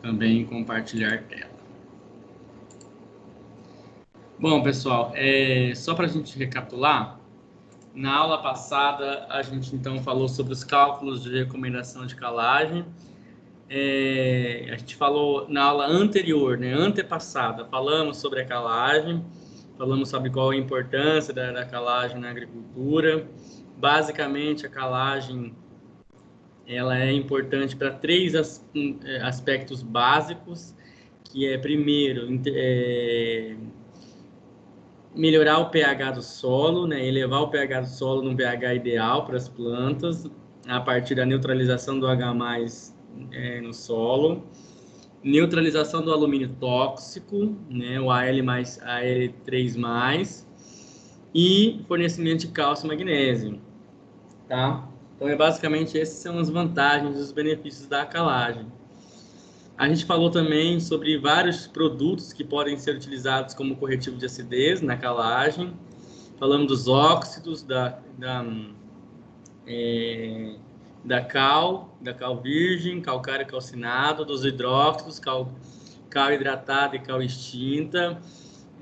também compartilhar tela. Bom, pessoal, só para a gente recapitular, na aula passada a gente então falou sobre os cálculos de recomendação de calagem. A gente falou na aula anterior, né, antepassada, falamos sobre a calagem, falamos sobre qual a importância da calagem na agricultura. Basicamente, a calagem ela é importante para três aspectos básicos, que é, primeiro, melhorar o pH do solo, né, elevar o pH do solo num pH ideal para as plantas, a partir da neutralização do H+, no solo, neutralização do alumínio tóxico, né, o Al+, Al3+, e fornecimento de cálcio e magnésio, tá? Então, basicamente, essas são as vantagens e os benefícios da calagem. A gente falou também sobre vários produtos que podem ser utilizados como corretivo de acidez na calagem. Falamos dos óxidos, da cal virgem, calcário calcinado, dos hidróxidos, cal hidratado e cal extinta.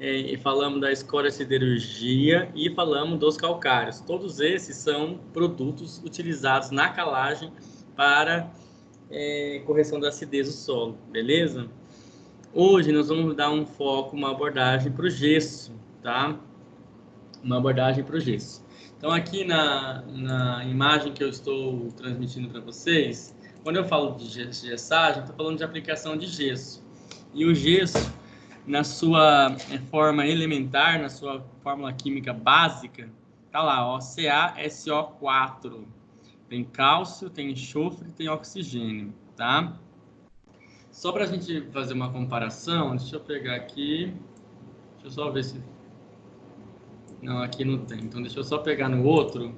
E falamos da escória siderurgia e falamos dos calcários. Todos esses são produtos utilizados na calagem para correção da acidez do solo, beleza? Hoje nós vamos dar um foco, uma abordagem para o gesso, tá? Uma abordagem para o gesso. Então, aqui na imagem que eu estou transmitindo para vocês, quando eu falo de gessagem, estou falando de aplicação de gesso. E o gesso, na sua forma elementar, na sua fórmula química básica, tá lá, ó, CaSO4. Tem cálcio, tem enxofre, tem oxigênio, tá? Só para a gente fazer uma comparação, deixa eu pegar aqui, deixa eu só ver se... Não, aqui não tem, então deixa eu só pegar no outro.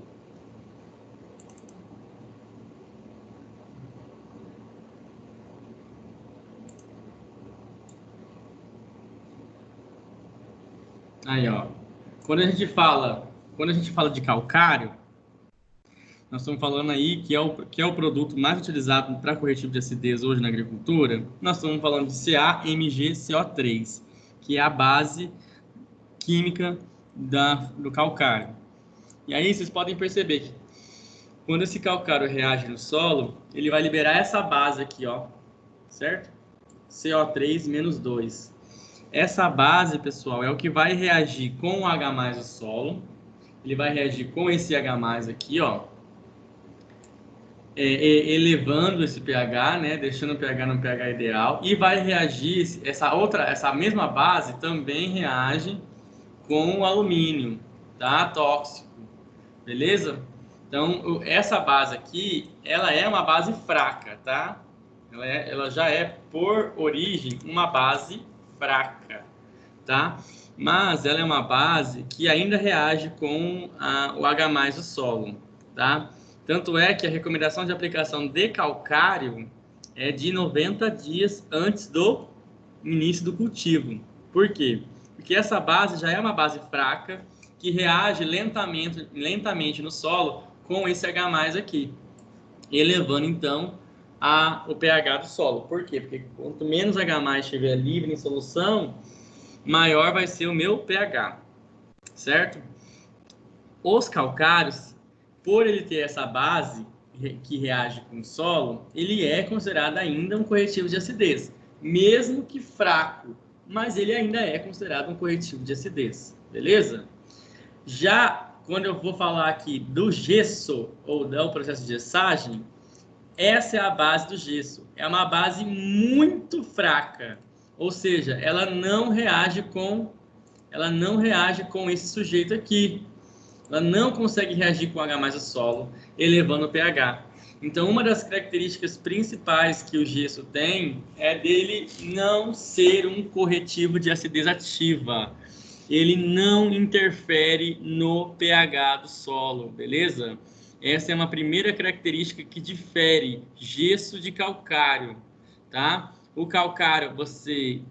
Aí, ó, quando a gente fala de calcário, nós estamos falando aí que é o produto mais utilizado para corretivo de acidez hoje na agricultura. Nós estamos falando de CaMgCO3, que é a base química do calcário. E aí vocês podem perceber que quando esse calcário reage no solo, ele vai liberar essa base aqui, ó, certo? CO3-2. Essa base, pessoal, é o que vai reagir com o H+ do solo. Ele vai reagir com esse H+ aqui, ó, elevando esse pH, né, deixando o pH no pH ideal, e vai reagir, essa mesma base também reage com o alumínio, tá, tóxico, beleza? Então, essa base aqui, ela é uma base fraca, tá? Ela já é, por origem, uma base fraca, tá? Mas ela é uma base que ainda reage com o H+ do solo, tá? Tanto é que a recomendação de aplicação de calcário é de 90 dias antes do início do cultivo. Por quê? Porque essa base já é uma base fraca que reage lentamente no solo com esse H+ aqui, elevando então o pH do solo. Por quê? Porque quanto menos H+ estiver livre em solução, maior vai ser o meu pH, certo? Os calcários, por ele ter essa base que reage com o solo, ele é considerado ainda um corretivo de acidez, mesmo que fraco, mas ele ainda é considerado um corretivo de acidez, beleza? Já quando eu vou falar aqui do gesso, ou do processo de gessagem, essa é a base do gesso. É uma base muito fraca, ou seja, ela não reage com esse sujeito aqui. Ela não consegue reagir com o H+ do solo, elevando o pH. Então, uma das características principais que o gesso tem é dele não ser um corretivo de acidez ativa. Ele não interfere no pH do solo, beleza? Essa é uma primeira característica que difere gesso de calcário, tá? O calcário, você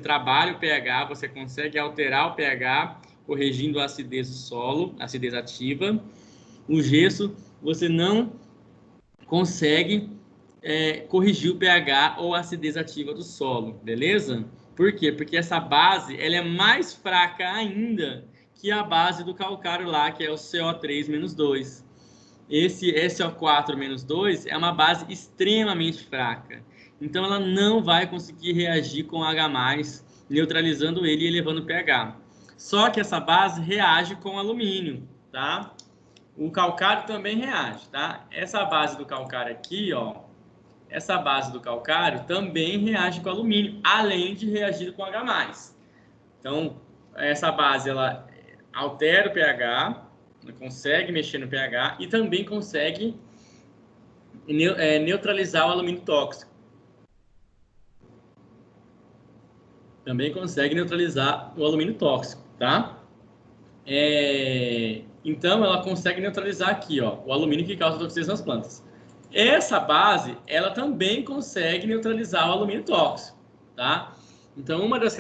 trabalha o pH, você consegue alterar o pH, corrigindo a acidez do solo, acidez ativa. O gesso, você não consegue corrigir o pH ou a acidez ativa do solo, beleza? Por quê? Porque essa base ela é mais fraca ainda que a base do calcário lá, que é o CO3-2. Esse SO4-2 é uma base extremamente fraca. Então, ela não vai conseguir reagir com H+, neutralizando ele e elevando o pH. Só que essa base reage com alumínio, tá? O calcário também reage, tá? Essa base do calcário aqui, ó, essa base do calcário também reage com alumínio, além de reagir com H+. Então, essa base, ela altera o pH, consegue mexer no pH e também consegue neutralizar o alumínio tóxico. Também consegue neutralizar o alumínio tóxico, tá? Então, ela consegue neutralizar aqui, ó, o alumínio que causa toxinas nas plantas. Essa base, ela também consegue neutralizar o alumínio tóxico, tá? Então, uma das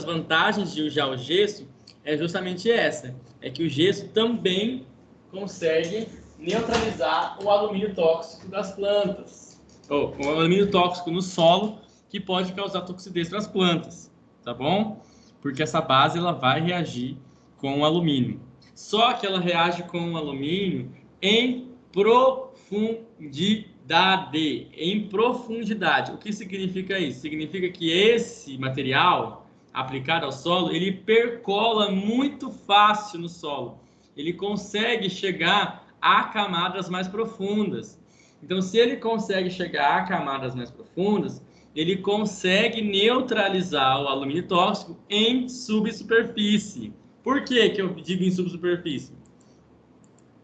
vantagens de usar o gesso é justamente essa, é que o gesso também consegue neutralizar o alumínio tóxico das plantas, ou o alumínio tóxico no solo, que pode causar toxidez para as plantas, tá bom? Porque essa base ela vai reagir com o alumínio. Só que ela reage com o alumínio em profundidade. Em profundidade. O que significa isso? Significa que esse material aplicado ao solo, ele percola muito fácil no solo. Ele consegue chegar a camadas mais profundas. Então, se ele consegue chegar a camadas mais profundas, ele consegue neutralizar o alumínio tóxico em subsuperfície. Por que que eu digo em subsuperfície?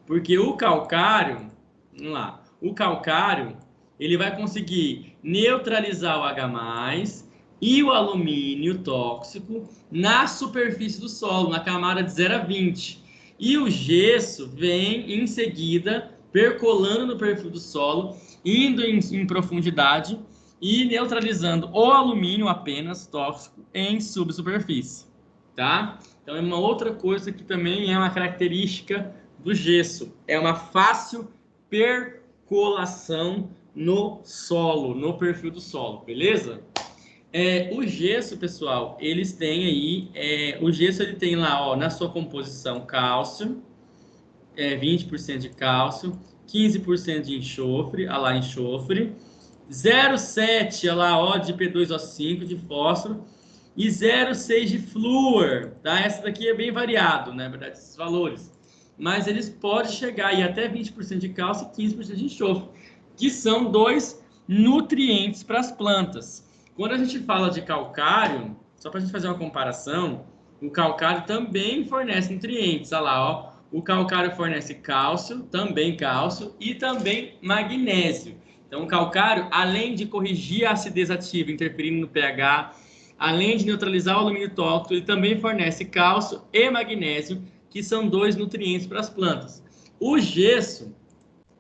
Porque o calcário, vamos lá, o calcário, ele vai conseguir neutralizar o H+, e o alumínio tóxico na superfície do solo, na camada de 0 a 20. E o gesso vem em seguida percolando no perfil do solo, indo em profundidade e neutralizando o alumínio apenas tóxico em subsuperfície, tá? Então é uma outra coisa que também é uma característica do gesso, é uma fácil percolação no solo, no perfil do solo, beleza? O gesso, pessoal, eles têm aí, o gesso ele tem lá, ó, na sua composição cálcio, 20% de cálcio, 15% de enxofre, olha lá, enxofre, 0,7, olha lá, ó, de P2O5 de fósforo e 0,6 de flúor, tá? Essa daqui é bem variado, né, na verdade, esses valores. Mas eles podem chegar aí até 20% de cálcio e 15% de enxofre, que são 2 nutrientes para as plantas. Quando a gente fala de calcário, só para a gente fazer uma comparação, o calcário também fornece nutrientes, olha lá, ó. O calcário fornece cálcio, e também magnésio. Então, o calcário, além de corrigir a acidez ativa, interferindo no pH, além de neutralizar o alumínio tóxico, ele também fornece cálcio e magnésio, que são 2 nutrientes para as plantas. O gesso,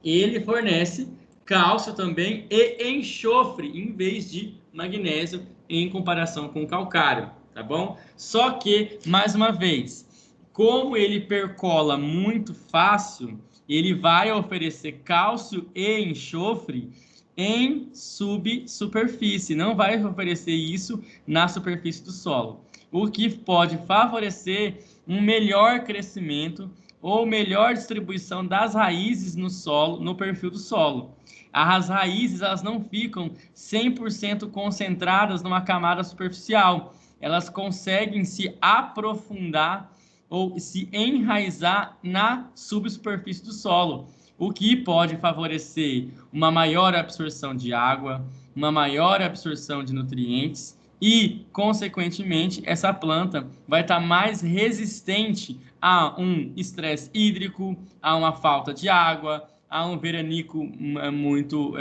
ele fornece cálcio também e enxofre, em vez de magnésio, em comparação com o calcário, tá bom? Só que, mais uma vez, como ele percola muito fácil, ele vai oferecer cálcio e enxofre em subsuperfície, não vai oferecer isso na superfície do solo, o que pode favorecer um melhor crescimento ou melhor distribuição das raízes no solo, no perfil do solo. As raízes, elas não ficam 100% concentradas numa camada superficial, elas conseguem se aprofundar ou se enraizar na subsuperfície do solo, o que pode favorecer uma maior absorção de água, uma maior absorção de nutrientes e, consequentemente, essa planta vai estar mais resistente a um estresse hídrico, a uma falta de água, a um veranico muito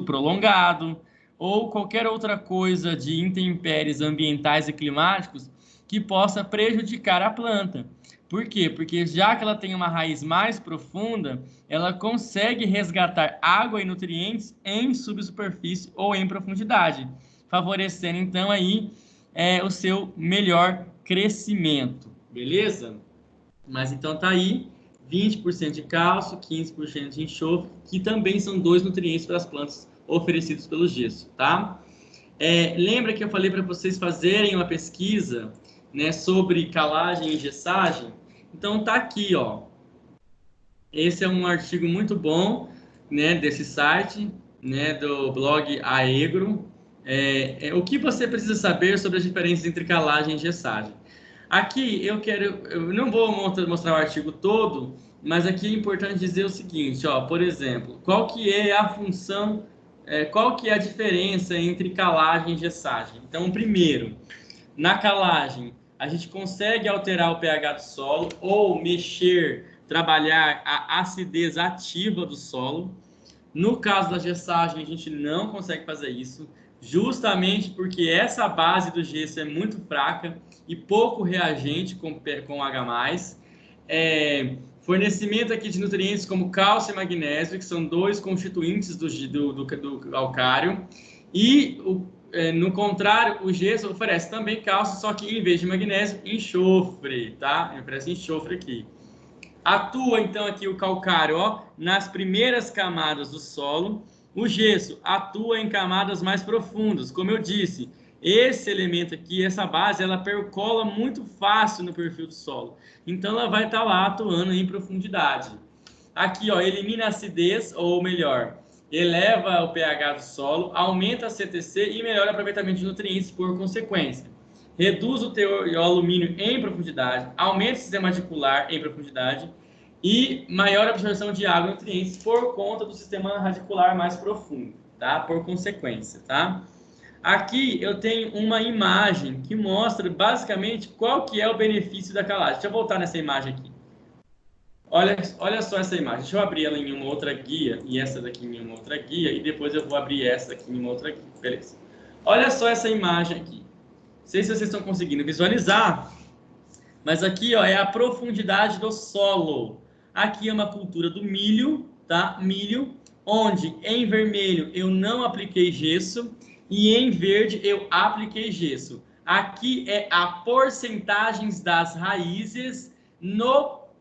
prolongado, ou qualquer outra coisa de intempéries ambientais e climáticos que possa prejudicar a planta. Por quê? Porque já que ela tem uma raiz mais profunda, ela consegue resgatar água e nutrientes em subsuperfície ou em profundidade, favorecendo então aí o seu melhor crescimento, beleza? Mas então tá aí 20% de cálcio, 15% de enxofre, que também são 2 nutrientes para as plantas oferecidos pelo gesso, tá? Lembra que eu falei para vocês fazerem uma pesquisa, né, sobre calagem e gessagem? Então tá aqui, ó. Esse é um artigo muito bom, né, desse site, né, do blog Aegro. O que você precisa saber sobre as diferenças entre calagem e gessagem? Aqui eu não vou mostrar o artigo todo, mas aqui é importante dizer o seguinte, ó, por exemplo, qual que é a função, qual que é a diferença entre calagem e gessagem? Então, primeiro, na calagem, a gente consegue alterar o pH do solo ou trabalhar a acidez ativa do solo. No caso da gessagem, a gente não consegue fazer isso, justamente porque essa base do gesso é muito fraca e pouco reagente com H+. Fornecimento aqui de nutrientes como cálcio e magnésio, que são 2 constituintes do calcário, e no contrário, o gesso oferece também cálcio, só que em vez de magnésio, enxofre, tá? Oferece enxofre aqui. Atua, então, aqui o calcário, ó, nas primeiras camadas do solo. O gesso atua em camadas mais profundas. Como eu disse, esse elemento aqui, essa base, ela percola muito fácil no perfil do solo. Então, ela vai estar lá atuando em profundidade. Aqui, ó, elimina a acidez, ou melhor, eleva o pH do solo, aumenta a CTC e melhora o aproveitamento de nutrientes por consequência. Reduz o teor de alumínio em profundidade, aumenta o sistema radicular em profundidade e maior absorção de água e nutrientes por conta do sistema radicular mais profundo, tá? Por consequência, tá? Aqui eu tenho uma imagem que mostra basicamente qual que é o benefício da calagem. Deixa eu voltar nessa imagem aqui. Olha só essa imagem. Deixa eu abrir ela em uma outra guia e essa daqui em uma outra guia e depois eu vou abrir essa aqui em uma outra guia. Beleza. Olha só essa imagem aqui. Não sei se vocês estão conseguindo visualizar, mas aqui, ó, é a profundidade do solo. Aqui é uma cultura do milho, tá? Milho, onde em vermelho eu não apliquei gesso e em verde eu apliquei gesso. Aqui é a porcentagens das raízes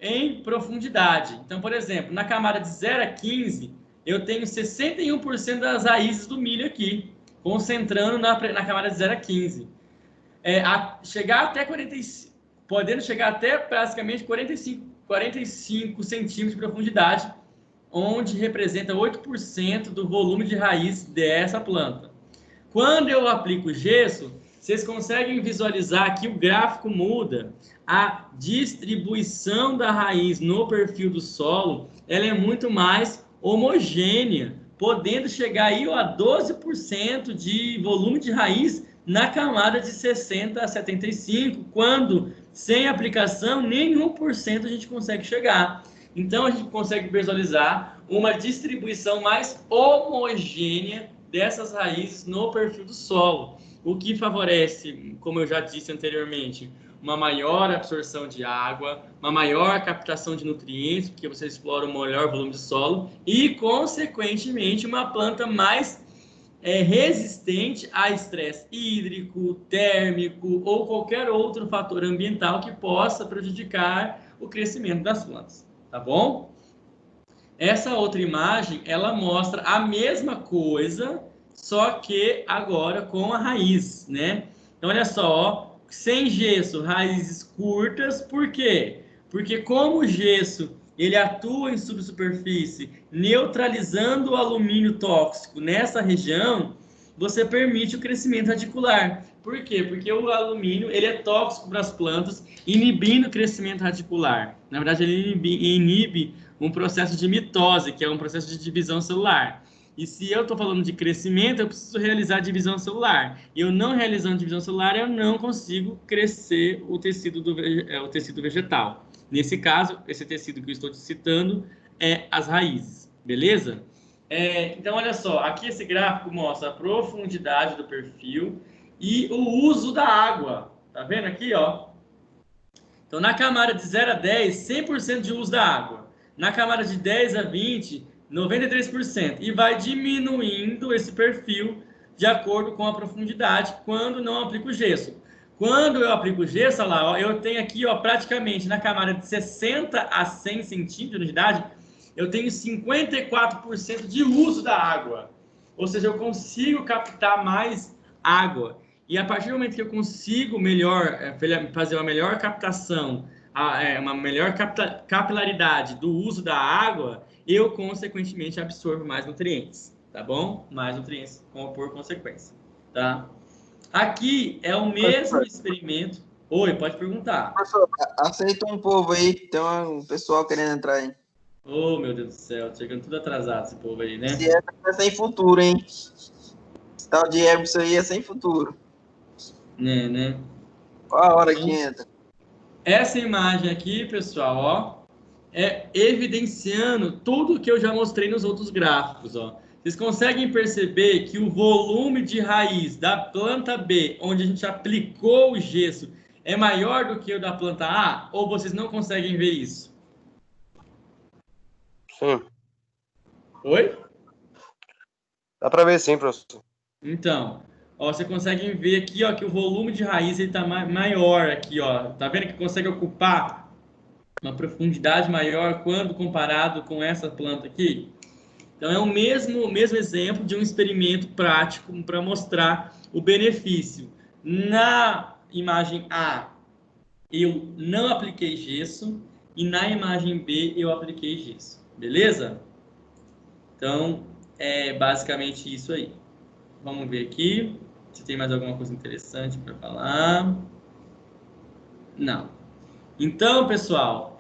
em profundidade. Então, por exemplo, na camada de 0 a 15, eu tenho 61% das raízes do milho aqui, concentrando na camada de 0 a 15. Chegar até 45, podendo chegar até praticamente 45 centímetros de profundidade, onde representa 8% do volume de raiz dessa planta. Quando eu aplico gesso, vocês conseguem visualizar que o gráfico muda. A distribuição da raiz no perfil do solo, ela é muito mais homogênea, podendo chegar aí a 12% de volume de raiz na camada de 60 a 75, quando sem aplicação nenhum por cento a gente consegue chegar. Então a gente consegue visualizar uma distribuição mais homogênea dessas raízes no perfil do solo, o que favorece, como eu já disse anteriormente, uma maior absorção de água, uma maior captação de nutrientes, porque você explora um maior volume de solo e, consequentemente, uma planta mais resistente a estresse hídrico, térmico ou qualquer outro fator ambiental que possa prejudicar o crescimento das plantas, tá bom? Essa outra imagem, ela mostra a mesma coisa, só que agora com a raiz, né? Então, olha só, ó, sem gesso, raízes curtas, por quê? Porque como o gesso ele atua em subsuperfície, neutralizando o alumínio tóxico nessa região, você permite o crescimento radicular. Por quê? Porque o alumínio ele é tóxico para as plantas, inibindo o crescimento radicular. Na verdade, ele inibe um processo de mitose, que é um processo de divisão celular. E se eu estou falando de crescimento, eu preciso realizar divisão celular. E eu não realizando divisão celular, eu não consigo crescer o tecido vegetal. Nesse caso, esse tecido que eu estou te citando é as raízes, beleza? Então, olha só, aqui esse gráfico mostra a profundidade do perfil e o uso da água. Tá vendo aqui, ó? Então, na camada de 0 a 10, 100% de uso da água. Na camada de 10 a 20, 93%. E vai diminuindo esse perfil de acordo com a profundidade quando não aplica o gesso. Quando eu aplico gesso, olha lá, ó, eu tenho aqui, ó, praticamente na camada de 60 a 100 centímetros de umidade, eu tenho 54% de uso da água. Ou seja, eu consigo captar mais água. E a partir do momento que eu consigo fazer uma melhor captação, uma melhor capilaridade do uso da água, eu, consequentemente, absorvo mais nutrientes, tá bom? Mais nutrientes por consequência, tá? Aqui é o mesmo experimento. Oi, pode perguntar. Professor, aceita um povo aí, tem um pessoal querendo entrar aí. Oh, meu Deus do céu, chegando tudo atrasado esse povo aí, né? Esse é sem futuro, hein? Esse tal de Hermes aí é sem futuro. Né? Qual a hora Então, que entra? essa imagem aqui, pessoal, ó, é evidenciando tudo que eu já mostrei nos outros gráficos, ó. Vocês conseguem perceber que o volume de raiz da planta B, onde a gente aplicou o gesso, é maior do que o da planta A? Ou vocês não conseguem ver isso? Sim. Oi? Dá para ver sim, professor. Então, ó, você consegue ver aqui, ó, que o volume de raiz está maior aqui, ó. Tá vendo que consegue ocupar uma profundidade maior quando comparado com essa planta aqui? Então, é o mesmo exemplo de um experimento prático para mostrar o benefício. Na imagem A, eu não apliquei gesso, e na imagem B, eu apliquei gesso. Beleza? Então, é basicamente isso aí. Vamos ver aqui se tem mais alguma coisa interessante para falar. Não. Então, pessoal,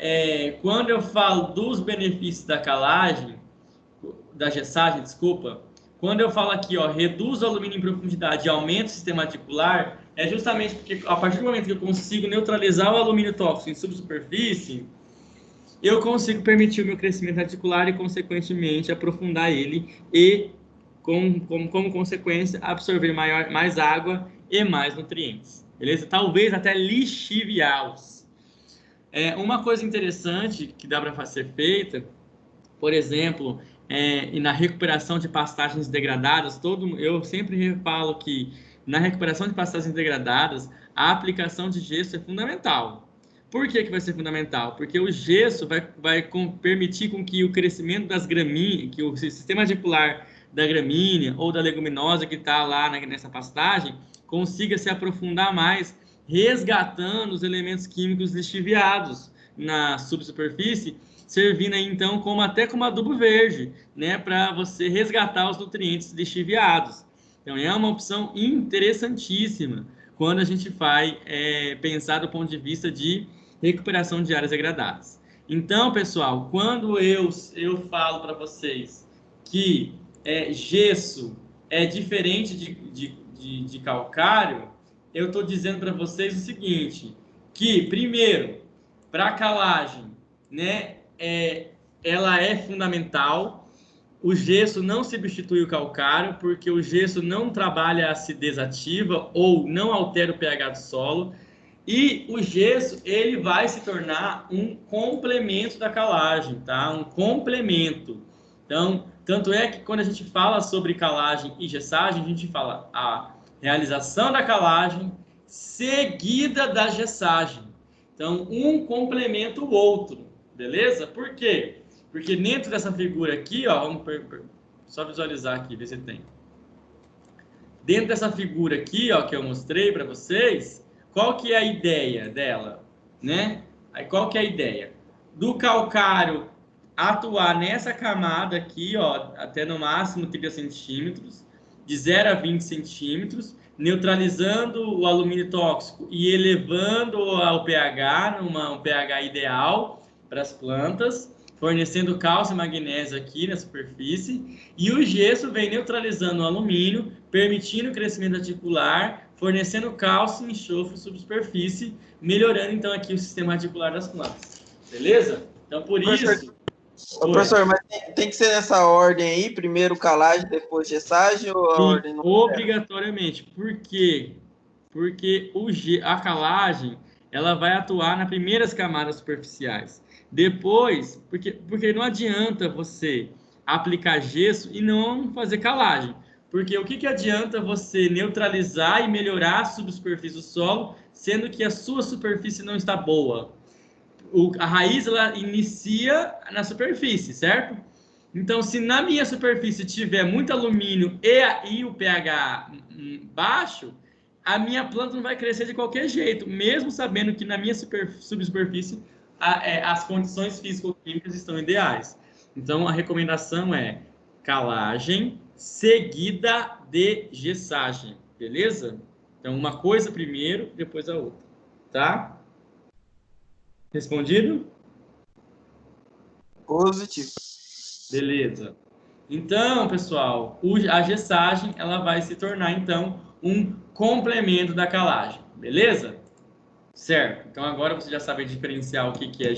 quando eu falo dos benefícios da calagem, da gessagem, desculpa, quando eu falo aqui, ó, reduz o alumínio em profundidade e aumenta o sistema articular, é justamente porque a partir do momento que eu consigo neutralizar o alumínio tóxico em subsuperfície, eu consigo permitir o meu crescimento articular e, consequentemente, aprofundar ele e, como consequência, absorver mais água e mais nutrientes. Beleza? Talvez até lixiviá-los. Uma coisa interessante que dá para ser feita, por exemplo, e na recuperação de pastagens degradadas, eu sempre falo que na recuperação de pastagens degradadas, a aplicação de gesso é fundamental. Por que vai ser fundamental? Porque o gesso vai permitir com que o crescimento das gramíneas, que o sistema radicular da gramínea ou da leguminosa que está lá nessa pastagem, consiga se aprofundar mais, resgatando os elementos químicos lixiviados na subsuperfície, servindo aí, então, até como adubo verde, né, para você resgatar os nutrientes lixiviados. Então, é uma opção interessantíssima quando a gente vai pensar do ponto de vista de recuperação de áreas degradadas. Então, pessoal, quando eu falo para vocês que gesso é diferente de calcário, eu estou dizendo para vocês o seguinte, que, primeiro, para a calagem, né, ela é fundamental. O gesso não substitui o calcário, porque o gesso não trabalha a acidez ativa ou não altera o pH do solo. E o gesso, ele vai se tornar um complemento da calagem, tá? Um complemento. Então, tanto é que quando a gente fala sobre calagem e gessagem, a gente fala a realização da calagem seguida da gessagem. Então, um complementa o outro, beleza? Por quê? Porque dentro dessa figura aqui, ó, vamos só visualizar aqui, ver se tem. Dentro dessa figura aqui, ó, que eu mostrei para vocês, qual que é a ideia dela, né? Aí, qual que é a ideia? Do calcário atuar nessa camada aqui, ó, até no máximo 30 centímetros, de 0 a 20 centímetros, neutralizando o alumínio tóxico e elevando o pH, um pH ideal para as plantas, fornecendo cálcio e magnésio aqui na superfície, e o gesso vem neutralizando o alumínio, permitindo o crescimento articular, fornecendo cálcio e enxofre subsuperfície, melhorando então aqui o sistema articular das plantas. Beleza? Então, por isso... Professor, mas tem que ser nessa ordem aí, primeiro calagem, depois gessagem, ou a ordem não? Obrigatoriamente. Por quê? Porque a calagem, ela vai atuar nas primeiras camadas superficiais. Depois, porque não adianta você aplicar gesso e não fazer calagem. Porque o que adianta você neutralizar e melhorar a subsuperfície do solo, sendo que a sua superfície não está boa? A raiz, ela inicia na superfície, certo? Então, se na minha superfície tiver muito alumínio e o pH baixo, a minha planta não vai crescer de qualquer jeito, mesmo sabendo que na minha subsuperfície as condições físico-químicas estão ideais. Então, a recomendação é calagem seguida de gessagem, beleza? Então, uma coisa primeiro, depois a outra, tá? Respondido? Positivo. Beleza. Então, pessoal, a gessagem ela vai se tornar, então, um complemento da calagem, beleza? Certo. Então, agora você já sabe diferenciar o que é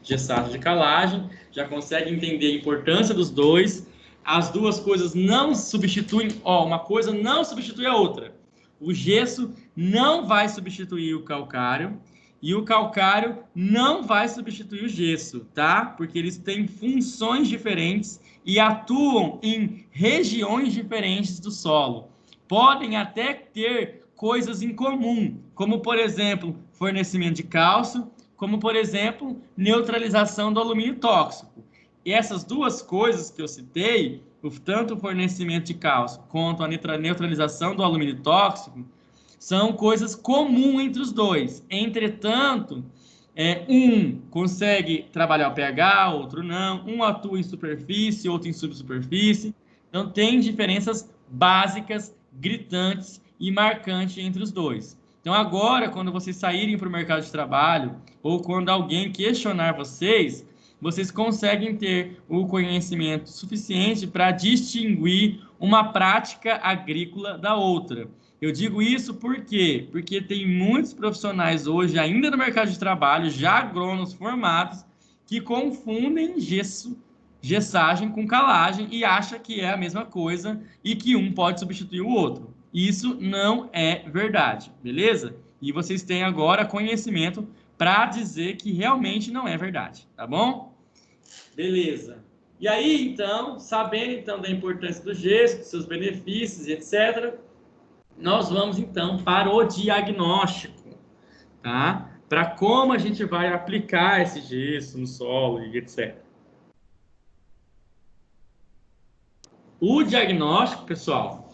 gessagem de calagem, já consegue entender a importância dos dois. As duas coisas não substituem, uma coisa não substitui a outra. O gesso não vai substituir o calcário e o calcário não vai substituir o gesso, tá? Porque eles têm funções diferentes e atuam em regiões diferentes do solo. Podem até ter coisas em comum, como, por exemplo, fornecimento de cálcio, como, por exemplo, neutralização do alumínio tóxico. E essas duas coisas que eu citei, tanto o fornecimento de cálcio quanto a neutralização do alumínio tóxico, são coisas comuns entre os dois. Entretanto, um consegue trabalhar o pH, outro não. Um atua em superfície, outro em subsuperfície. Então, tem diferenças básicas, gritantes e marcantes entre os dois. Então, agora, quando vocês saírem para o mercado de trabalho ou quando alguém questionar vocês, vocês conseguem ter o conhecimento suficiente para distinguir uma prática agrícola da outra. Eu digo isso por quê? Porque tem muitos profissionais hoje, ainda no mercado de trabalho, já agrônomos formados, que confundem gessagem com calagem e acham que é a mesma coisa e que um pode substituir o outro. Isso não é verdade, beleza? E vocês têm agora conhecimento para dizer que realmente não é verdade, tá bom? Beleza. E aí, então, sabendo então da importância do gesso, dos seus benefícios, etc., nós vamos então para o diagnóstico, tá? Para como a gente vai aplicar esse gesso no solo e etc. O diagnóstico, pessoal,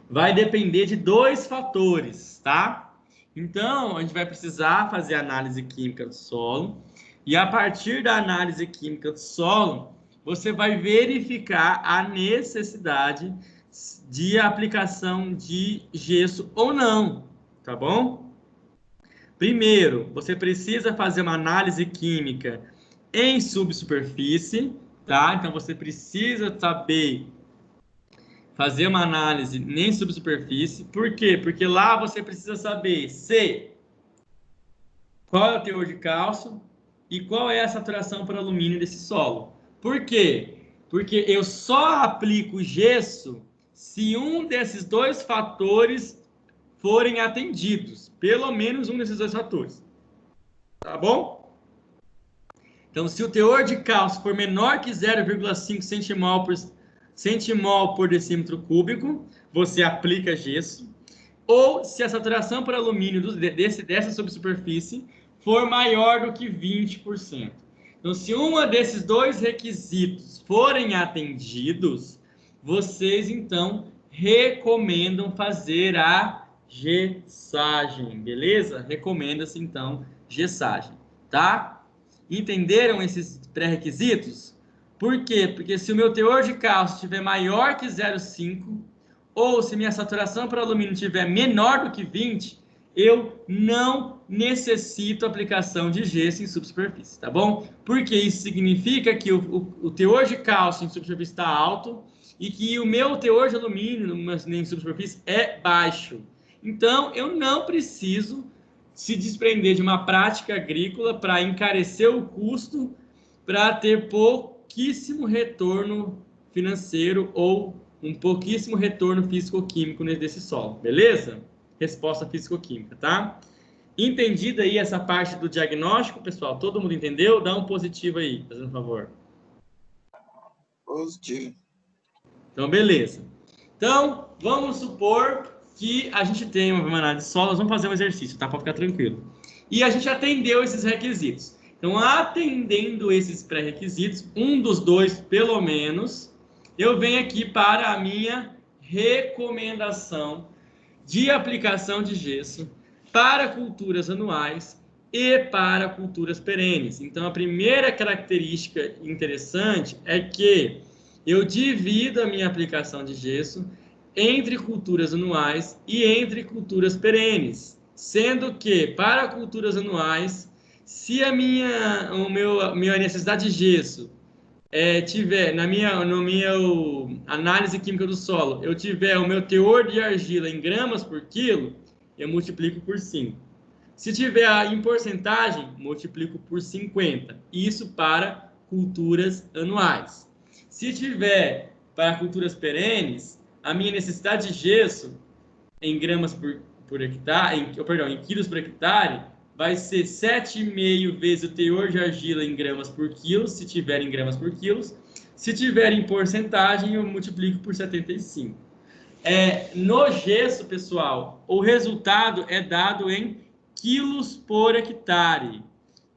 vai depender de dois fatores, tá? Então, a gente vai precisar fazer análise química do solo e a partir da análise química do solo, você vai verificar a necessidade de aplicação de gesso ou não, tá bom? Primeiro, você precisa fazer uma análise química em subsuperfície, tá? Então, você precisa saber fazer uma análise em subsuperfície. Por quê? Porque lá você precisa saber qual é o teor de cálcio e qual é a saturação por alumínio desse solo. Por quê? Porque eu só aplico gesso se um desses dois fatores forem atendidos. Pelo menos um desses dois fatores. Tá bom? Então, se o teor de cálcio for menor que 0,5 centimol por decímetro cúbico, você aplica gesso. Ou se a saturação por alumínio dessa subsuperfície for maior do que 20%. Então, se um desses dois requisitos forem atendidos, vocês, então, recomendam fazer a gessagem, beleza? Recomenda-se, então, gessagem, tá? Entenderam esses pré-requisitos? Por quê? Porque se o meu teor de cálcio estiver maior que 0,5, ou se minha saturação por alumínio estiver menor do que 20, eu não necessito aplicação de gesso em subsuperfície, tá bom? Porque isso significa que o teor de cálcio em subsuperfície está alto e que o meu teor de alumínio em subsuperfície é baixo. Então, eu não preciso se desprender de uma prática agrícola para encarecer o custo para ter pouquíssimo retorno financeiro ou um pouquíssimo retorno físico-químico desse solo, beleza? Resposta físico-química, tá? Entendida aí essa parte do diagnóstico, pessoal? Todo mundo entendeu? Dá um positivo aí, fazendo favor. Positivo. Então, beleza. Então, vamos supor que a gente tem uma análise de solo, nós vamos fazer um exercício, tá? Para ficar tranquilo. E a gente atendeu esses requisitos. Então, atendendo esses pré-requisitos, um dos dois, pelo menos, eu venho aqui para a minha recomendação de aplicação de gesso para culturas anuais e para culturas perenes. Então, a primeira característica interessante é que eu divido a minha aplicação de gesso entre culturas anuais e entre culturas perenes, sendo que para culturas anuais, se a minha necessidade de gesso tiver no meu análise química do solo, eu tiver o meu teor de argila em gramas por quilo, eu multiplico por 5. Se tiver em porcentagem, multiplico por 50. Isso para culturas anuais. Se tiver para culturas perenes, a minha necessidade de gesso em gramas por hectare, em quilos por hectare, vai ser 7,5 vezes o teor de argila em gramas por quilo, se tiver em gramas por quilos. Se tiver em porcentagem, eu multiplico por 75. No gesso, pessoal, o resultado é dado em quilos por hectare.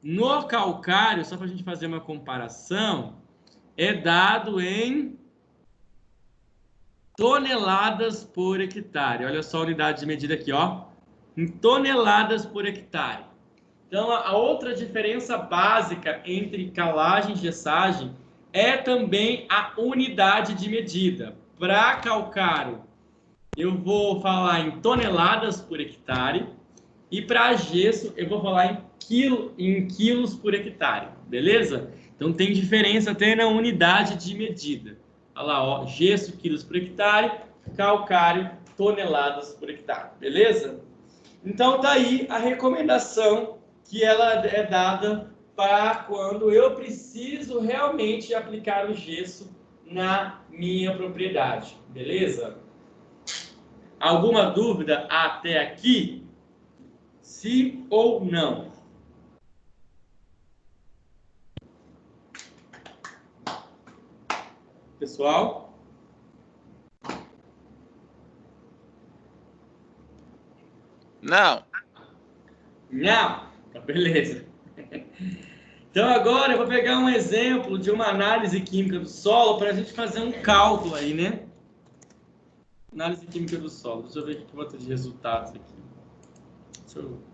No calcário, só para a gente fazer uma comparação, é dado em toneladas por hectare. Olha só a unidade de medida aqui, ó, em toneladas por hectare. Então, a outra diferença básica entre calagem e gessagem é também a unidade de medida. Para calcário, eu vou falar em toneladas por hectare, e para gesso, eu vou falar em quilos por hectare, beleza? Então, tem diferença até na unidade de medida. Olha lá, ó, gesso, quilos por hectare, calcário, toneladas por hectare, beleza? Então, tá aí a recomendação que ela é dada para quando eu preciso realmente aplicar o gesso na minha propriedade, beleza? Alguma dúvida até aqui? Sim ou não? Pessoal? Não. Não? Tá, beleza. Então, agora eu vou pegar um exemplo de uma análise química do solo para a gente fazer um cálculo aí, né? Análise química do solo. Deixa eu ver o que eu vou ter de resultados aqui. Deixa eu...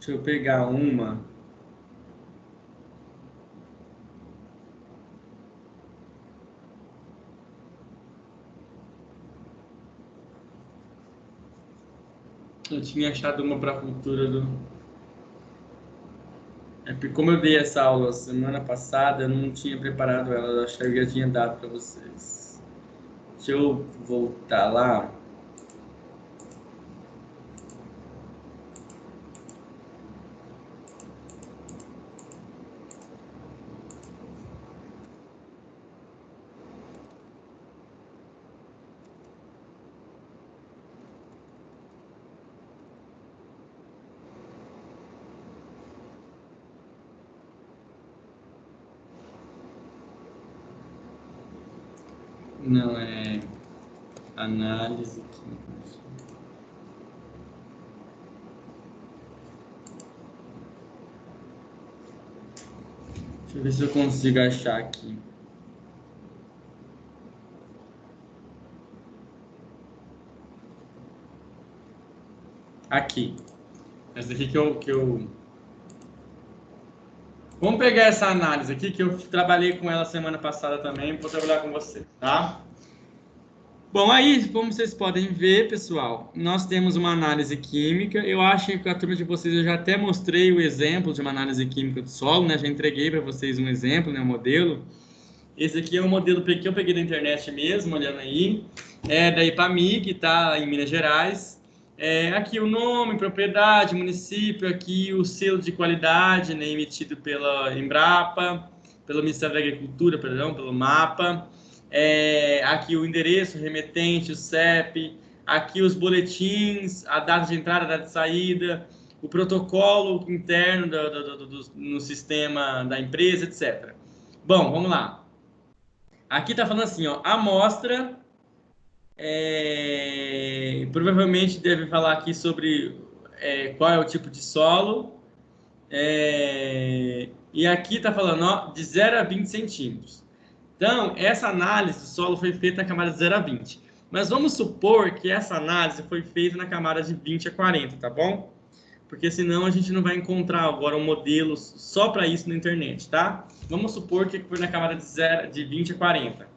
Deixa eu pegar uma. Eu tinha achado uma para a cultura do... porque como eu dei essa aula semana passada, eu não tinha preparado ela, eu achei que eu já tinha dado para vocês. Deixa eu voltar lá. Não, é análise química. Deixa eu ver se eu consigo achar aqui. Aqui. Essa daqui que eu... Vamos pegar essa análise aqui, que eu trabalhei com ela semana passada também, vou trabalhar com você, tá? Bom, aí, como vocês podem ver, pessoal, nós temos uma análise química. Eu acho que com a turma de vocês eu já até mostrei o exemplo de uma análise química do solo, né? Já entreguei para vocês um exemplo, né? Um modelo. Esse aqui é um modelo que eu peguei da internet mesmo, olhando aí. É da IPAMIG, tá? Em Minas Gerais. Aqui o nome, propriedade, município, aqui o selo de qualidade, né? Emitido pela Embrapa. pelo Ministério da Agricultura, perdão, pelo MAPA. Aqui o endereço, remetente, o CEP, aqui os boletins, a data de entrada, a data de saída, o protocolo interno no sistema da empresa, etc. Bom, vamos lá. Aqui está falando assim, ó, amostra, provavelmente deve falar aqui sobre qual é o tipo de solo, e aqui está falando, ó, de 0 a 20 centímetros. Então, essa análise do solo foi feita na camada de 0 a 20. Mas vamos supor que essa análise foi feita na camada de 20 a 40, tá bom? Porque senão a gente não vai encontrar agora um modelo só para isso na internet, tá? Vamos supor que foi na camada de 20 a 40.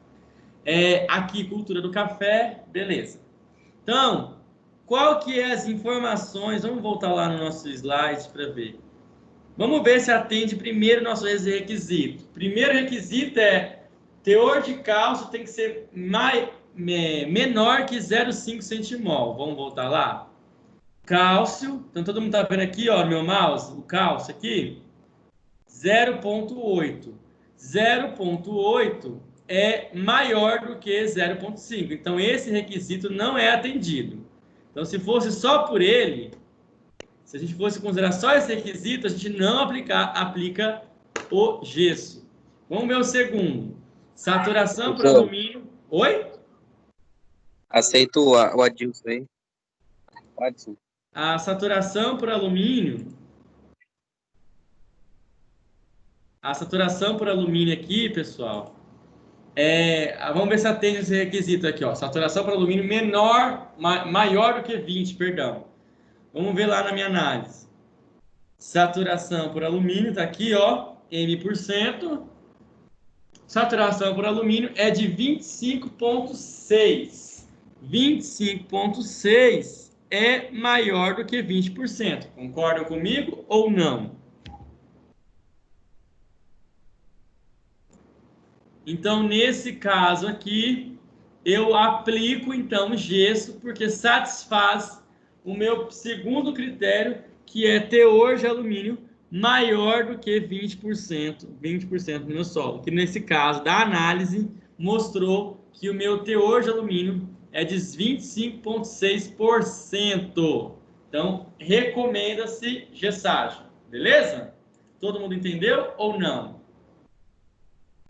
Aqui, cultura do café, beleza. Então, qual que é as informações? Vamos voltar lá no nosso slide para ver. Vamos ver se atende primeiro nosso requisito. Primeiro requisito é teor de cálcio tem que ser menor que 0,5 centimol. Vamos voltar lá? Cálcio, então todo mundo está vendo aqui, ó, no meu mouse, o cálcio aqui, 0,8. 0,8 é maior do que 0,5. Então, esse requisito não é atendido. Então, se fosse só por ele, se a gente fosse considerar só esse requisito, a gente não aplica o gesso. Vamos ver o segundo. Saturação por alumínio. Oi? Aceito o Adilson aí. Adilson. A saturação por alumínio. A saturação por alumínio aqui, pessoal, vamos ver se atende esse requisito aqui, ó. Saturação por alumínio maior do que 20, perdão. Vamos ver lá na minha análise. Saturação por alumínio, tá aqui, ó, M%. Saturação por alumínio é de 25,6. 25,6 é maior do que 20%. Concordam comigo ou não? Então, nesse caso aqui, eu aplico, então, gesso, porque satisfaz o meu segundo critério, que é teor de alumínio maior do que 20% no meu solo. Que, nesse caso da análise, mostrou que o meu teor de alumínio é de 25,6%. Então, recomenda-se gessagem. Beleza? Todo mundo entendeu ou não?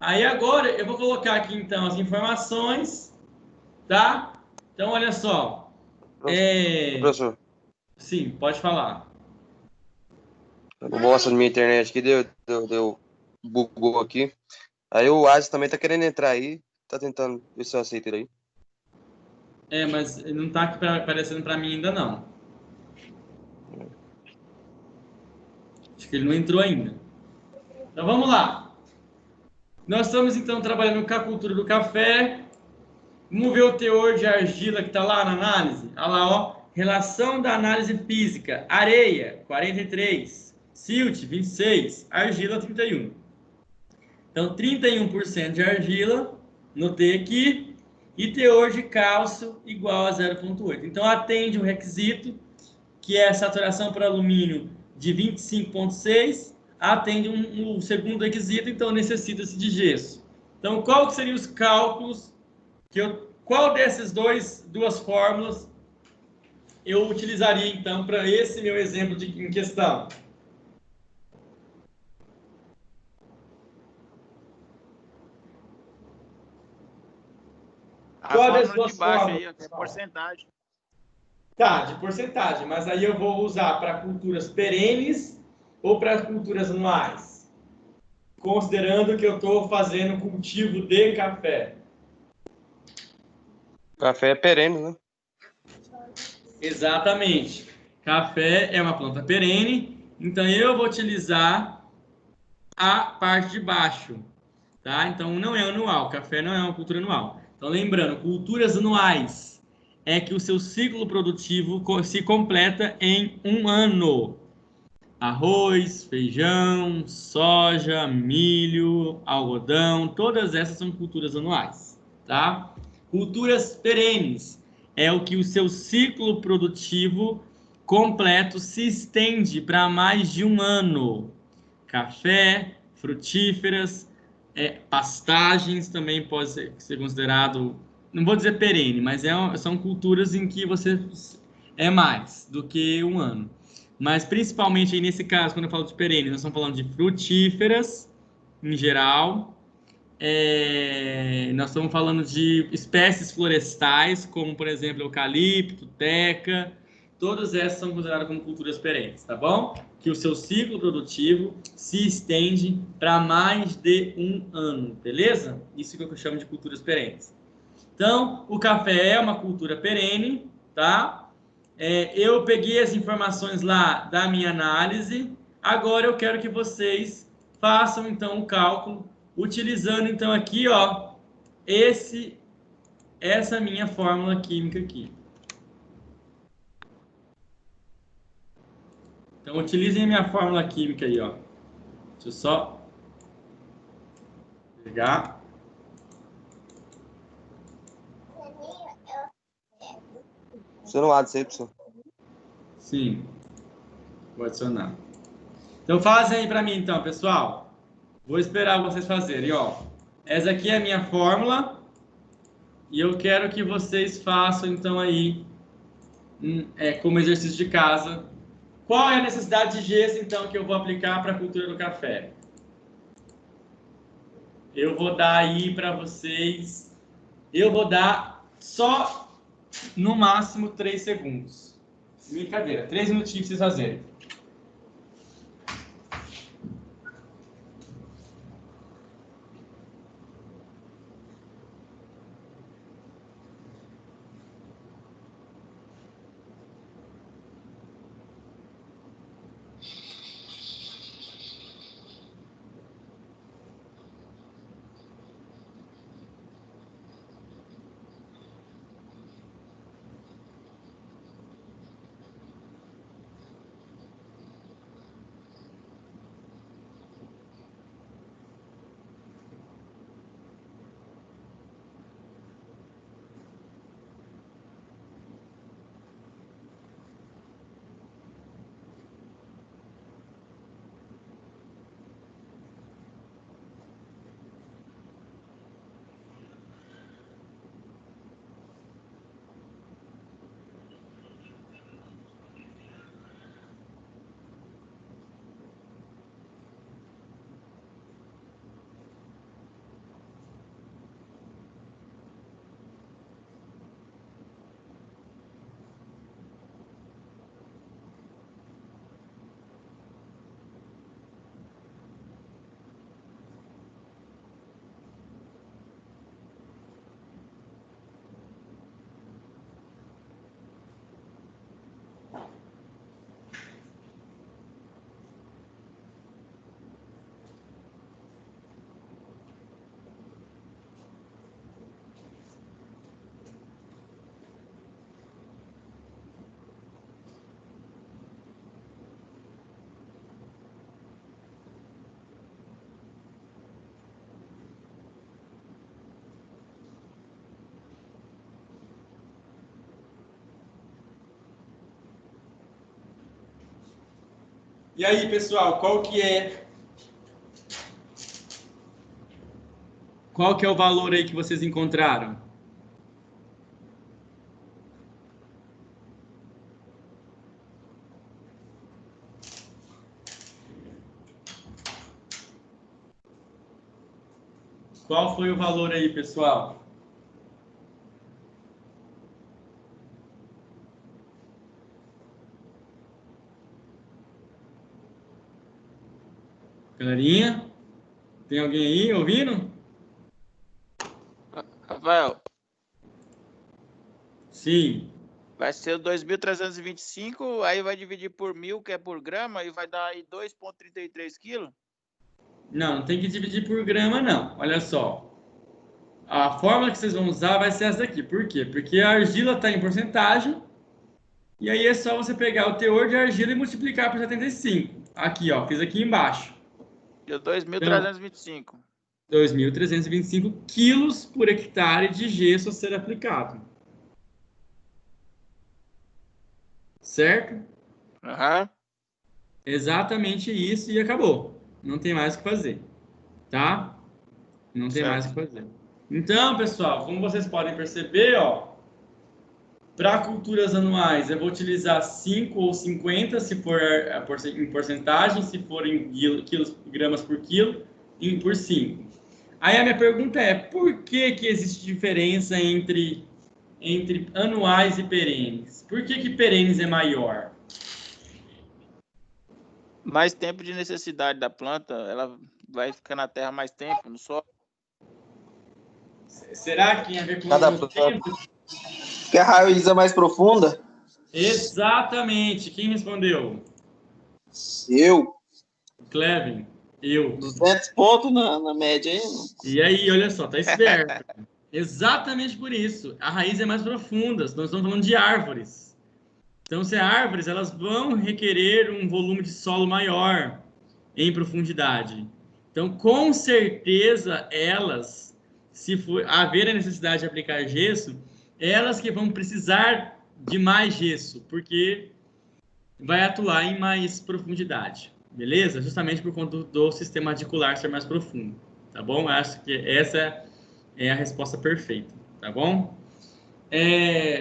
Aí agora eu vou colocar aqui então as informações, tá? Então olha só. Professor, Sim, pode falar. eu mostro na minha internet aqui, bugou aqui. Aí o Ades também tá querendo entrar aí, tá tentando ver se eu aceito ele aí. Mas não tá aparecendo para mim ainda não. Acho que ele não entrou ainda. Então vamos lá. Nós estamos, então, trabalhando com a cultura do café. Vamos ver o teor de argila que está lá na análise. Olha lá, ó. Relação da análise física. Areia, 43. Silt, 26. Argila, 31. Então, 31% de argila, notei aqui. E teor de cálcio igual a 0,8. Então, atende um requisito, que é a saturação por alumínio de 25,6. Atende um segundo requisito, então necessita-se de gesso. Então, qual que seriam os cálculos qual dessas duas fórmulas eu utilizaria então para esse meu exemplo em questão? Qual das duas fórmulas? Aí, é porcentagem. Tá, de porcentagem, mas aí eu vou usar para culturas perenes ou para culturas anuais? Considerando que eu estou fazendo cultivo de café. Café é perene, né? Exatamente. Café é uma planta perene, então eu vou utilizar a parte de baixo, tá? Então não é anual, café não é uma cultura anual. Então lembrando, culturas anuais é que o seu ciclo produtivo se completa em um ano. Arroz, feijão, soja, milho, algodão, todas essas são culturas anuais, tá? Culturas perenes é o que o seu ciclo produtivo completo se estende para mais de um ano. Café, frutíferas, Pastagens também pode ser considerado, não vou dizer perene, mas são culturas em que você é mais do que um ano. Mas principalmente aí nesse caso, quando eu falo de perene, nós estamos falando de frutíferas em geral. Nós estamos falando de espécies florestais, como por exemplo eucalipto, teca. Todas essas são consideradas como culturas perenes, tá bom? Que o seu ciclo produtivo se estende para mais de um ano, beleza? Isso que eu chamo de culturas perenes. Então, o café é uma cultura perene, tá? Eu peguei as informações lá da minha análise. Agora eu quero que vocês façam então o cálculo utilizando então aqui, ó, essa minha fórmula química aqui. Então, utilizem a minha fórmula química aí, ó. Deixa eu só pegar. Você não adiciona, pessoal? Sim, vou adicionar. Então, fazem aí para mim, então, pessoal. Vou esperar vocês fazerem, ó. Essa aqui é a minha fórmula. E eu quero que vocês façam, então, aí, como exercício de casa. Qual é a necessidade de gesso, então, que eu vou aplicar para a cultura do café? Eu vou dar aí para vocês... Eu vou dar só, no máximo, 3 segundos. Brincadeira, 3 minutinhos para vocês fazerem. E aí, pessoal, qual que é o valor aí que vocês encontraram? Qual foi o valor aí, pessoal? Galerinha? Tem alguém aí ouvindo? Rafael, Sim. vai ser o 2.325, aí vai dividir por 1.000, que é por grama, e vai dar aí 2,33 quilos. Não tem que dividir por grama, não. Olha só. A fórmula que vocês vão usar vai ser essa daqui. Por quê? Porque a argila está em porcentagem. E aí é só você pegar o teor de argila e multiplicar por 75. Aqui, ó. Fiz aqui embaixo. Deu 2.325. 2.325 quilos por hectare de gesso a ser aplicado. Certo? Aham. Exatamente isso e acabou. Não tem mais o que fazer. Tá? Não tem Certo. mais o que fazer. Então, pessoal, como vocês podem perceber, ó, para culturas anuais, eu vou utilizar 5 ou 50, se for em porcentagem, se for em gramas por quilo, por 5. Aí a minha pergunta é, por que existe diferença entre anuais e perenes? Por que perenes é maior? Mais tempo de necessidade da planta, ela vai ficar na terra mais tempo, no solo. Será que tem a ver com Cada o planta. tempo? Que a raiz é mais profunda? Exatamente. Quem respondeu? Eu. Clevin. Eu. 200 pontos na média aí. E aí, olha só, tá esperto. Exatamente por isso. A raiz é mais profunda. Nós estamos falando de árvores. Então, se árvores, elas vão requerer um volume de solo maior em profundidade. Então, com certeza, elas, se for haver a necessidade de aplicar gesso, elas que vão precisar de mais gesso, porque vai atuar em mais profundidade, beleza? Justamente por conta do sistema radicular ser mais profundo, tá bom? Acho que essa é a resposta perfeita, tá bom?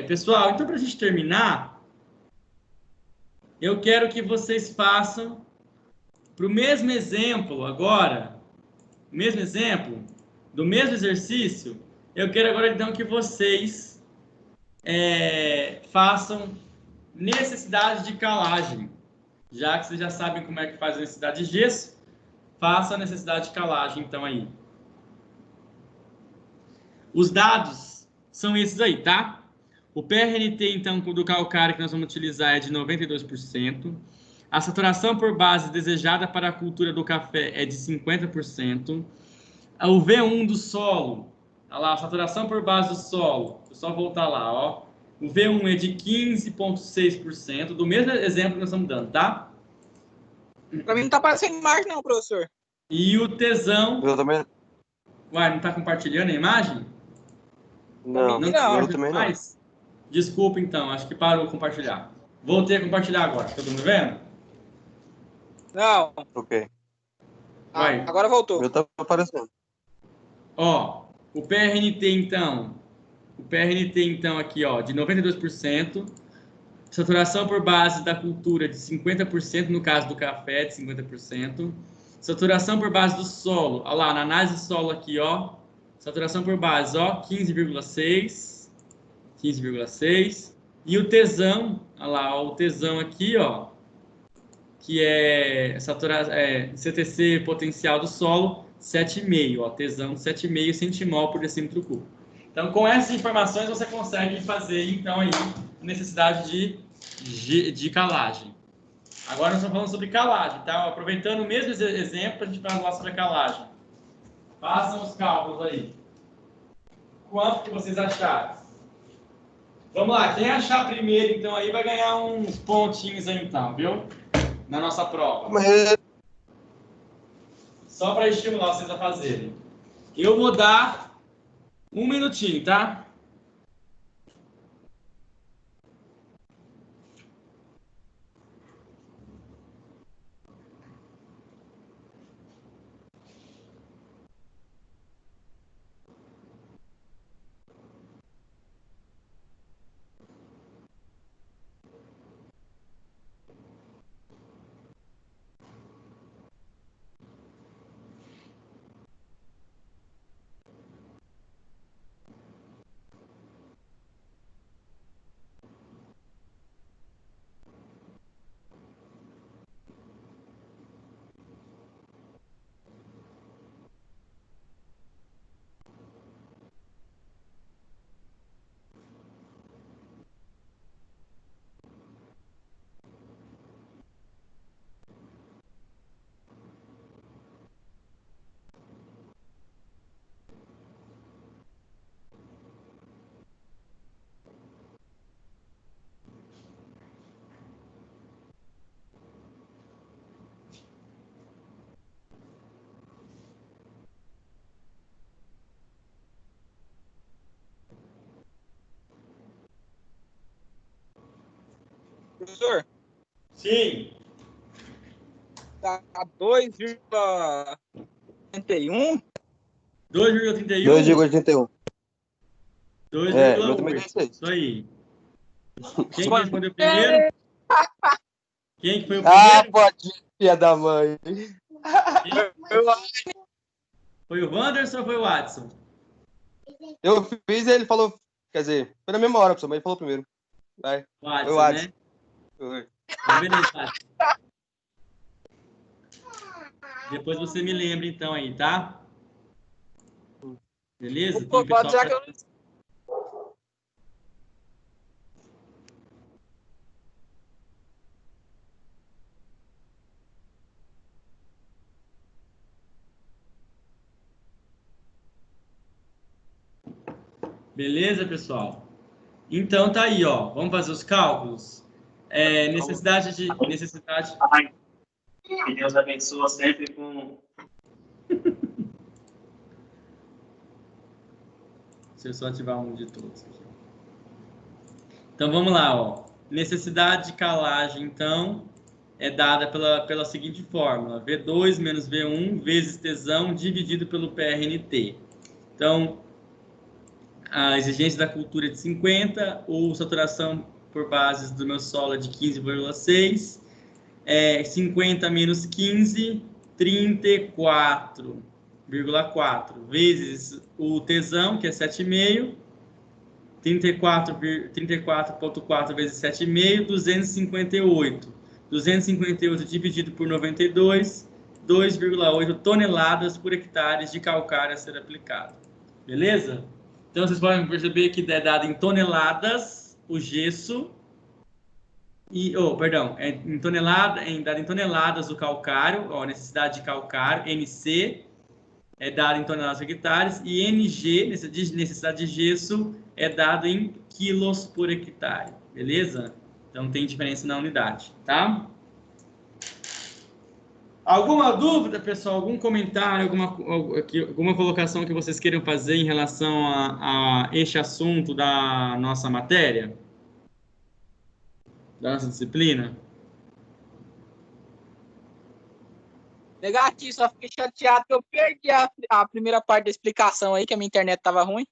Pessoal, então para a gente terminar, eu quero que vocês façam para o mesmo exemplo agora, mesmo exemplo, do mesmo exercício, eu quero agora então que vocês façam necessidade de calagem. Já que vocês já sabem como é que faz a necessidade de gesso, faça a necessidade de calagem então aí. Os dados são esses aí, tá? O PRNT, então, do calcário que nós vamos utilizar é de 92%. A saturação por base desejada para a cultura do café é de 50%. O V1 do solo, olha lá, a saturação por base do solo, vou só voltar lá, ó. O V1 é de 15,6%, do mesmo exemplo que nós estamos dando, tá? Pra mim não tá aparecendo imagem não, professor. E o tesão... Eu também. Uai, não tá compartilhando a imagem? Não, Não. eu também não. Mais? Desculpa, então, acho que parou de compartilhar. Voltei a compartilhar agora, todo mundo vendo? Não. Ok. Vai. Agora voltou. Meu tá aparecendo. Ó, o PRNT, então, aqui, ó, de 92%. Saturação por base da cultura de 50%, no caso do café, de 50%. Saturação por base do solo, olha lá, na análise do solo aqui, ó. Saturação por base, ó, 15,6. 15,6. E o tesão, olha lá, ó, o tesão aqui, ó, que é CTC potencial do solo, 7,5, ó, tesão 7,5 centimol por decímetro cúbico. Então, com essas informações, você consegue fazer, então, aí, necessidade de calagem. Agora, nós estamos falando sobre calagem, tá? Aproveitando o mesmo exemplo, a gente vai falar sobre a calagem. Façam os cálculos aí. Quanto que vocês acharam? Vamos lá, quem achar primeiro, então, aí vai ganhar uns pontinhos aí, então, viu? Na nossa prova. Só para estimular vocês a fazerem. Eu vou dar 1 minutinho, tá? Professor, Sim. tá 2,81. 2,31? 2,81. 2,8. meu também é 6. Isso aí. Quem que respondeu primeiro? Quem que foi o Ah, primeiro? pode, filha da mãe. Foi o Wanderson ou foi o Watson? Eu fiz e ele falou, quer dizer, foi na mesma hora, pessoal, mas ele falou primeiro. Vai. Foi o Watson, Watson. né? Foi. Então, beleza, Watson. Depois você me lembra então aí, tá? Beleza? Então, Pode pessoal, já que eu beleza, pessoal? Então tá aí, ó. Vamos fazer os cálculos. Necessidade. Que Deus abençoe sempre com. Deixa eu só ativar um de todos aqui. Então vamos lá, ó. Necessidade de calagem, então, é dada pela seguinte fórmula: V2 menos V1 vezes tesão dividido pelo PRNT. Então, a exigência da cultura é de 50, ou saturação por bases do meu solo é de 15,6, 50 menos 15, 34,4, vezes o tesão, que é 7,5, 34,4 vezes 7,5, 258. 258 dividido por 92, 2,8 toneladas por hectare de calcário a ser aplicado. Beleza? Então, vocês podem perceber que é dado em toneladas o gesso. Dado em toneladas o calcário, ó, necessidade de calcário, NC, é dado em toneladas por hectares, e NG, necessidade de gesso, é dado em quilos por hectare, beleza? Então, tem diferença na unidade, tá? Alguma dúvida, pessoal? Algum comentário, alguma colocação que vocês queiram fazer em relação a este assunto da nossa matéria? Da nossa disciplina? negativo, só fiquei chateado que eu perdi a primeira parte da explicação aí, que a minha internet tava ruim.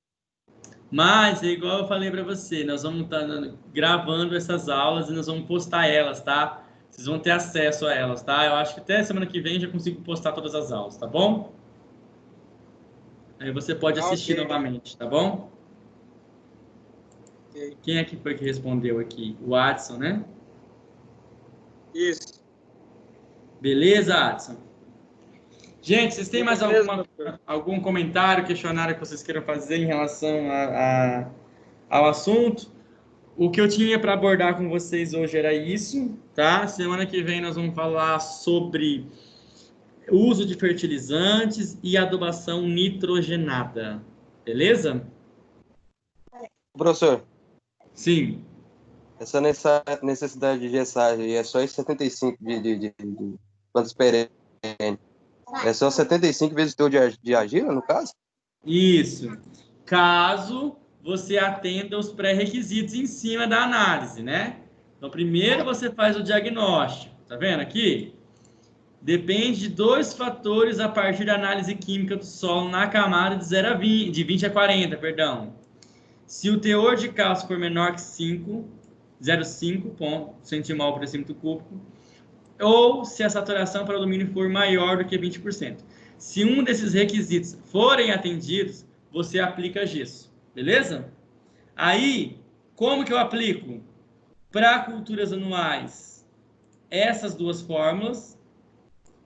Mas, é igual eu falei para você, nós vamos estar gravando essas aulas e nós vamos postar elas, tá? Vocês vão ter acesso a elas, tá? Eu acho que até semana que vem já consigo postar todas as aulas, tá bom? Aí você pode assistir novamente, tá bom? Ok. Quem é que foi que respondeu aqui? O Adson, né? Isso. Beleza, Adson? Gente, vocês têm mais Beleza, algum comentário, questionário que vocês queiram fazer em relação ao assunto? O que eu tinha para abordar com vocês hoje era isso, tá? Semana que vem nós vamos falar sobre uso de fertilizantes e adubação nitrogenada. Beleza? Professor, Sim. essa necessidade de gessagem é só em 75 de plantas perenes. É só 75 vezes o teu de argila, no caso? Isso. Caso você atenda os pré-requisitos em cima da análise, né? Então, primeiro você faz o diagnóstico. Tá vendo aqui? Depende de 2 fatores a partir da análise química do solo na camada de 0 a 20, de 20 a 40, perdão. Se o teor de cálcio for menor que 0,5 centimol por decímetro cúbico, ou se a saturação para alumínio for maior do que 20%. Se um desses requisitos forem atendidos, você aplica gesso, beleza? Aí, como que eu aplico? Para culturas anuais, essas duas fórmulas.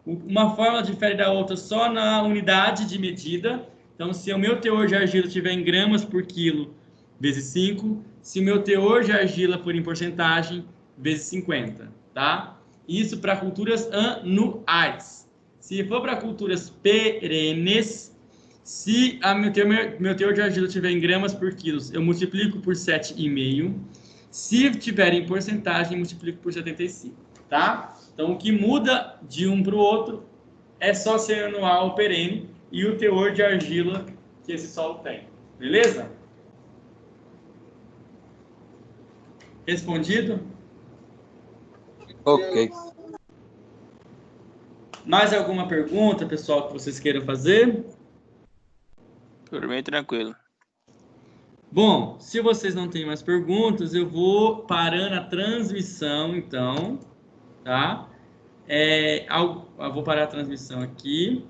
Uma fórmula difere da outra só na unidade de medida. Então, se o meu teor de argila estiver em gramas por quilo, vezes 5. Se o meu teor de argila for em porcentagem, vezes 50, tá? Isso para culturas anuais. Se for para culturas perenes, se meu teor de argila estiver em gramas por quilos, eu multiplico por 7,5. Se tiver em porcentagem, multiplico por 75, tá? Então, o que muda de um para o outro é só ser anual ou perene e o teor de argila que esse solo tem. Beleza? Respondido? Ok. Mais alguma pergunta, pessoal, que vocês queiram fazer? Por mim, tranquilo. Bom, se vocês não têm mais perguntas, eu vou parando a transmissão, então, tá? Eu vou parar a transmissão aqui.